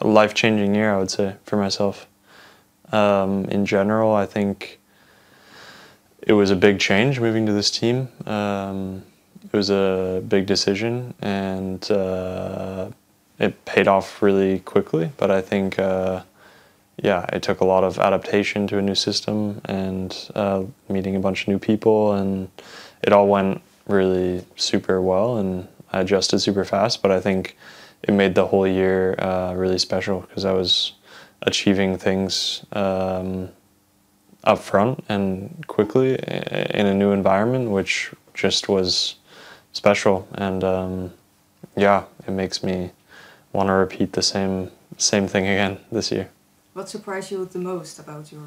Life-changing year, I would say, for myself. In general, I think it was a big change moving to this team. It was a big decision, and it paid off really quickly. But I think, yeah, it took a lot of adaptation to a new system and meeting a bunch of new people, and it all went really super well, and I adjusted super fast. But I think it made the whole year really special because I was achieving things up front and quickly in a new environment, which just was special. And yeah, it makes me want to repeat the same thing again this year. What surprised you the most about your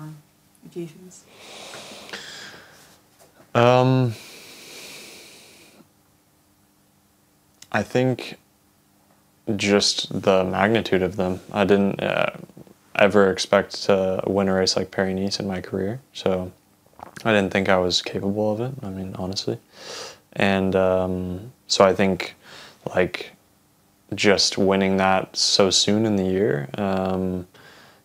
achievements? I think just the magnitude of them. I didn't ever expect to win a race like Paris-Nice in my career, so I didn't think I was capable of it, I mean, honestly. And so I think, like, just winning that so soon in the year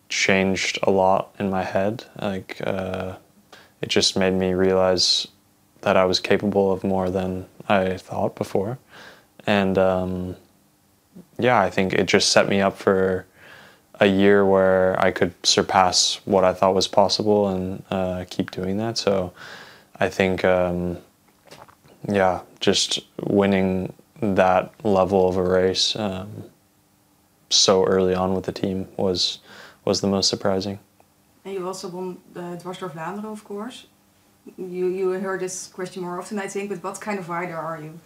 changed a lot in my head. Like, it just made me realize that I was capable of more than I thought before. And yeah, I think it just set me up for a year where I could surpass what I thought was possible and keep doing that. So I think, yeah, just winning that level of a race so early on with the team was the most surprising. And you also won the Dwars door Vlaanderen, of course. You heard this question more often, I think, but what kind of rider are you?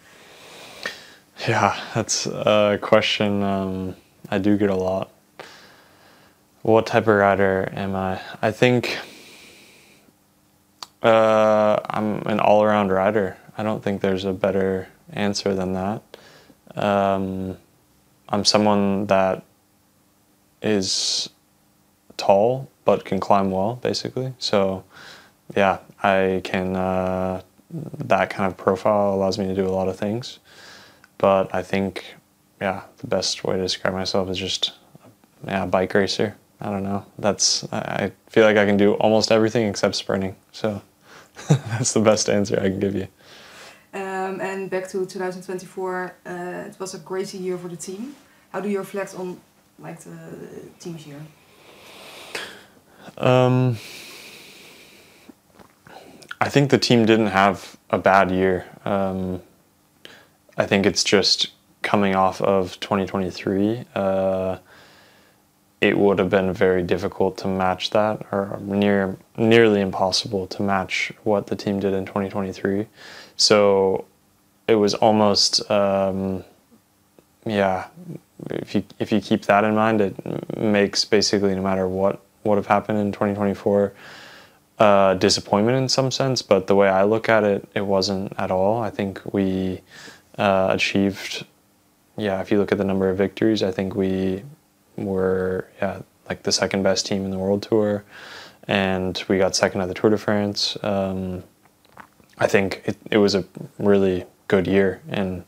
Yeah, that's a question I do get a lot. What type of rider am I? I think I'm an all-around rider. I don't think there's a better answer than that. I'm someone that is tall but can climb well, basically. So yeah, I can, that kind of profile allows me to do a lot of things. But I think, yeah, the best way to describe myself is just, yeah, a bike racer. I don't know. I feel like I can do almost everything except sprinting. So that's the best answer I can give you. And back to 2024, it was a crazy year for the team. How do you reflect on, like, the team's year? I think the team didn't have a bad year. I think it's just coming off of 2023. It would have been very difficult to match that, or nearly impossible to match what the team did in 2023. So it was almost, yeah, if you keep that in mind, it makes basically no matter what would have happened in 2024 disappointment in some sense. But the way I look at it, it wasn't at all. I think we achieved, yeah, if you look at the number of victories, I think we were, yeah, like the second best team in the World Tour, and we got second at the Tour de France. I think it was a really good year, and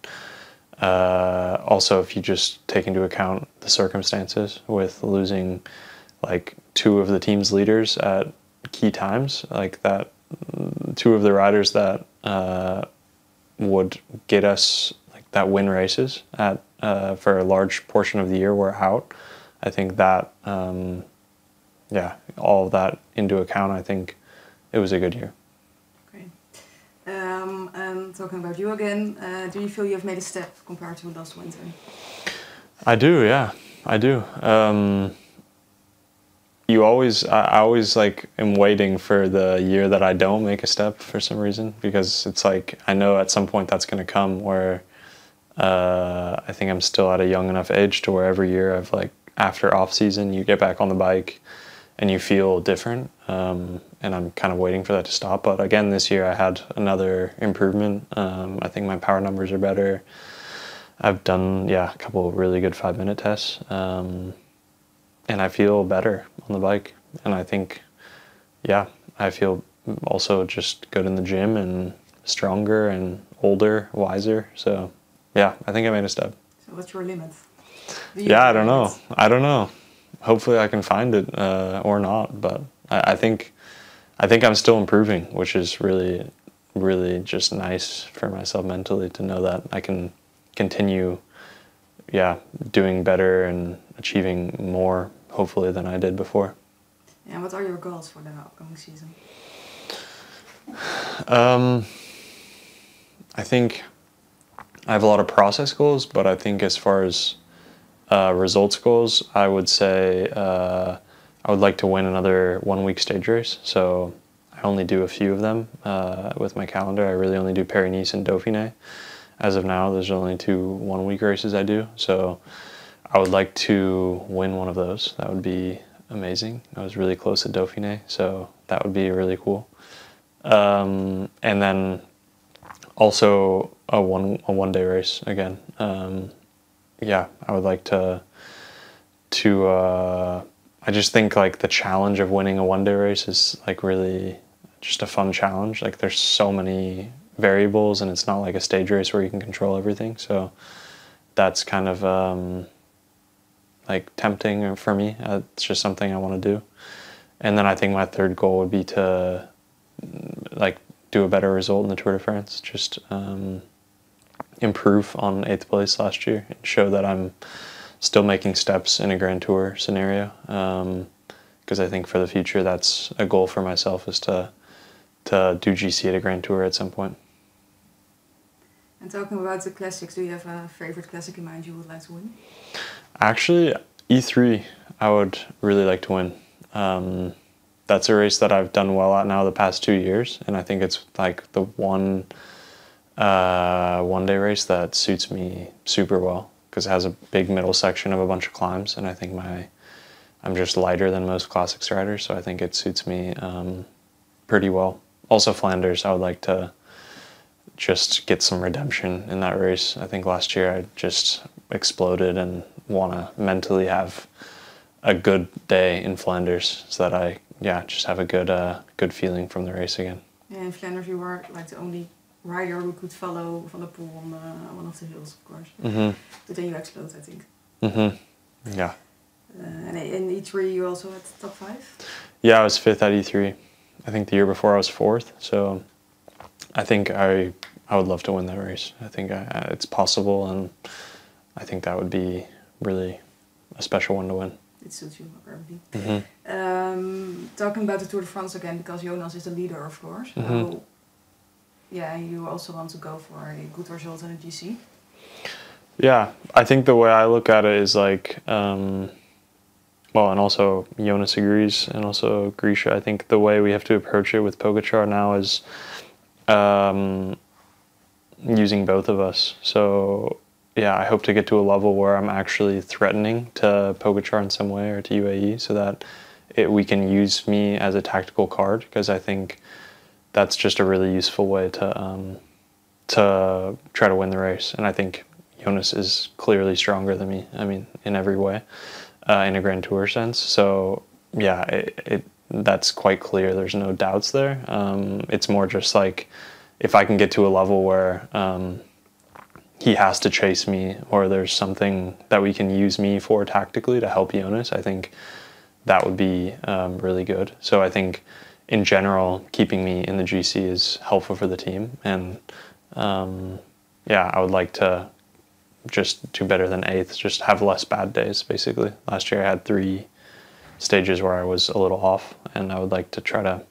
also if you just take into account the circumstances with losing like two of the team's leaders at key times, like that, two of the riders that would get us like that win races at for a large portion of the year were out. I think that, yeah, all of that into account, I think it was a good year. Okay. And talking about you again, do you feel you have made a step compared to last winter? I do, yeah, I do. I always like am waiting for the year that I don't make a step for some reason, because it's like I know at some point that's going to come where I think I'm still at a young enough age to where every year I've like, after off season you get back on the bike and you feel different, and I'm kind of waiting for that to stop. But again, this year I had another improvement. I think my power numbers are better. I've done, yeah, a couple of really good 5-minute tests, and I feel better on the bike. And I think, yeah, I feel also just good in the gym and stronger and older, wiser. So yeah, I think I made a step. So What's your limit? Yeah, I don't know. I don't know. Hopefully I can find it or not, but I think I'm still improving, which is really, really just nice for myself mentally to know that I can continue, yeah, doing better and achieving more, hopefully, than I did before. And what are your goals for the upcoming season? I think I have a lot of process goals, but I think as far as results goals, I would say I would like to win another 1 week stage race. So I only do a few of them with my calendar. I really only do Paris-Nice and Dauphiné. As of now, there's only 2 1 week races I do. So I would like to win one of those. That would be amazing. I was really close at Dauphiné, so that would be really cool. And then also a one day race again. Yeah, I would like to I just think like the challenge of winning a 1 day race is like really just a fun challenge. Like there's so many variables and it's not like a stage race where you can control everything. So that's kind of like tempting for me. It's just something I want to do. And then I think my third goal would be to like do a better result in the Tour de France. Just improve on 8th place last year and show that I'm still making steps in a Grand Tour scenario. Because I think for the future, that's a goal for myself, is to do GC at a Grand Tour at some point. And talking about the classics, do you have a favorite classic in mind you would like to win? Actually, E3 I would really like to win. That's a race that I've done well at now the past 2 years, and I think it's like the one day race that suits me super well, because it has a big middle section of a bunch of climbs, and I think I'm just lighter than most classics riders, so I think it suits me pretty well. Also Flanders, I would like to just get some redemption in that race. I think last year I just exploded and want to mentally have a good day in Flanders so that I just have a good feeling from the race again. Yeah, in Flanders you were like the only rider who could follow Van der Poel on one of the hills, of course. Mm-hmm. But then you explode, I think. Mm-hmm. Yeah. And in E3 you also had top 5? Yeah, I was 5th at E3. I think the year before I was 4th. So I think I would love to win that race. I think it's possible, and I think that would be really a special one to win. It suits you, apparently. Mm-hmm. Talking about the Tour de France again, because Jonas is the leader, of course. Mm-hmm. So, yeah, you also want to go for a good result in a GC. Yeah, I think the way I look at it is like, well, and also Jonas agrees, and also Grisha, I think the way we have to approach it with Pogačar now is using both of us. So yeah, I hope to get to a level where I'm actually threatening to Pogačar in some way, or to UAE, so that we can use me as a tactical card, because I think that's just a really useful way to try to win the race. And I think Jonas is clearly stronger than me, I mean, in every way, in a Grand Tour sense. So yeah, that's quite clear. There's no doubts there. It's more just like, if I can get to a level where he has to chase me, or there's something that we can use me for tactically to help Jonas, I think that would be really good. So I think in general, keeping me in the GC is helpful for the team. And yeah, I would like to just do better than 8th, just have less bad days, basically. Last year I had 3 stages where I was a little off, and I would like to try to,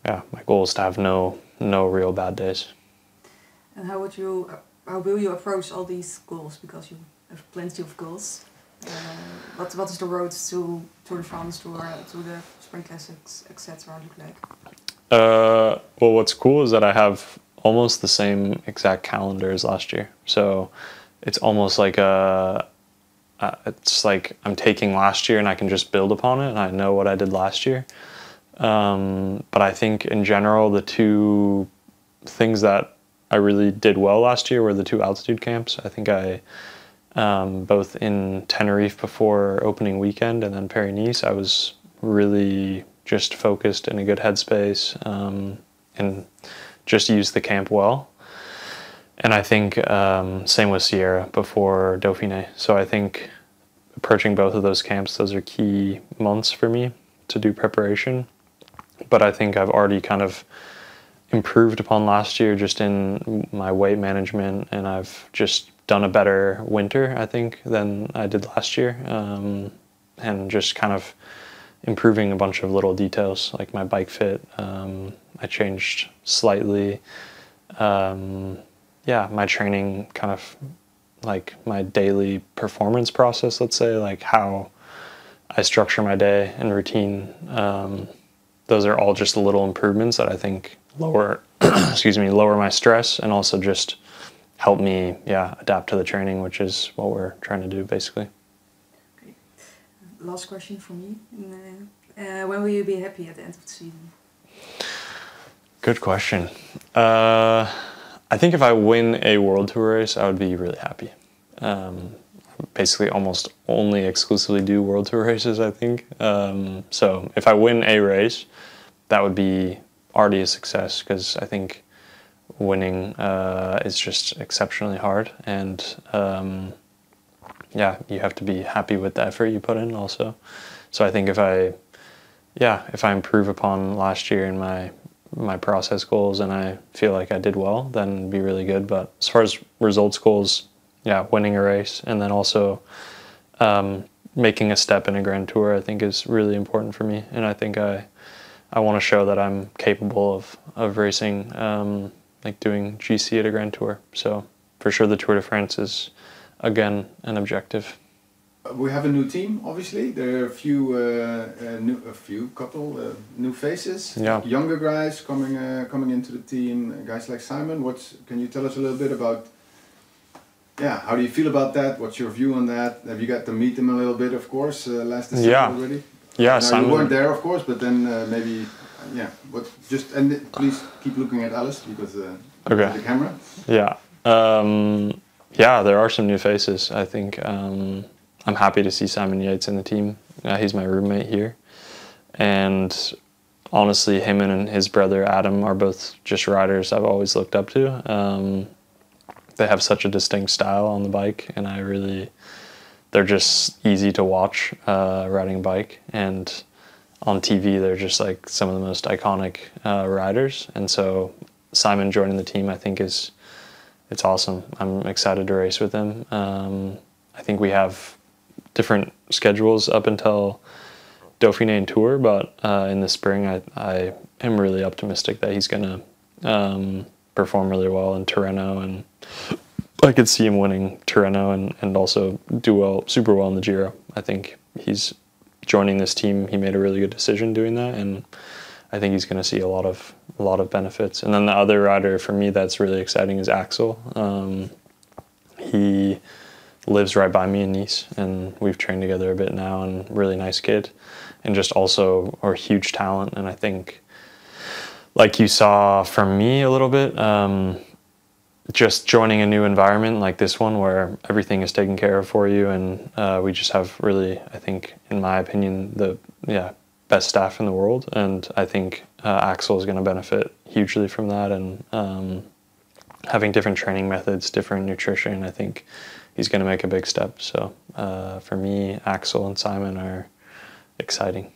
yeah, my goal is to have no real bad days. And how will you approach all these goals, because you have plenty of goals? What is the road to Tour de France, to the Spring Classics, etc. look like? Well, what's cool is that I have almost the same exact calendar as last year. So it's almost like it's like I'm taking last year and I can just build upon it, and I know what I did last year. But I think in general, the 2 things that I really did well last year were the 2 altitude camps. I think I, both in Tenerife before opening weekend and then Paris-Nice, I was really just focused, in a good headspace, and just used the camp well. And I think same with Sierra before Dauphiné. So I think approaching both of those camps, those are key months for me to do preparation. But I think I've already kind of improved upon last year just in my weight management, and I've just done a better winter, I think, than I did last year. And just kind of improving a bunch of little details, like my bike fit. I changed slightly. Yeah, my training, kind of like my daily performance process, let's say, like how I structure my day and routine. Those are all just little improvements that I think lower, excuse me, lower my stress and also just help me, yeah, adapt to the training, which is what we're trying to do, basically. Okay. Last question for me. When will you be happy at the end of the season? Good question. I think if I win a World Tour race, I would be really happy. Basically almost only exclusively do World Tour races, I think. So if I win a race, that would be already a success, because I think winning is just exceptionally hard, and yeah, you have to be happy with the effort you put in also. So I think if I improve upon last year in my process goals and I feel like I did well, then it'd be really good. But as far as results goals, yeah, winning a race and then also making a step in a Grand Tour, I think is really important for me. And I think I want to show that I'm capable of racing, like doing GC at a Grand Tour. So for sure the Tour de France is, again, an objective. We have a new team, obviously. There are a couple new faces, yeah. Younger guys coming into the team, guys like Simon. Can you tell us a little bit about, yeah, how do you feel about that? What's your view on that? Have you got to meet them a little bit, of course, last December already? Yeah, now, Simon. You weren't there, of course, but then maybe, yeah. Please keep looking at Alice, because okay. The camera. Yeah, yeah, there are some new faces. I think I'm happy to see Simon Yates in the team. He's my roommate here, and honestly, him and his brother Adam are both just riders I've always looked up to. They have such a distinct style on the bike, and they're just easy to watch riding a bike, and on TV they're just like some of the most iconic riders. And so Simon joining the team, I think it's awesome. I'm excited to race with him. I think we have different schedules up until Dauphiné and Tour, but in the spring I am really optimistic that he's gonna perform really well in Tirreno, and I could see him winning Tirreno and also do super well in the Giro. I think he's joining this team. He made a really good decision doing that, and I think he's going to see a lot of benefits. And then the other rider for me that's really exciting is Axel. He lives right by me in Nice, and we've trained together a bit now, and really nice kid, and just also a huge talent. And I think, like you saw from me a little bit, just joining a new environment like this one where everything is taken care of for you, and we just have really, I think, in my opinion, the best staff in the world, and I think Axel is going to benefit hugely from that, and having different training methods, different nutrition, I think he's going to make a big step. So for me, Axel and Simon are exciting.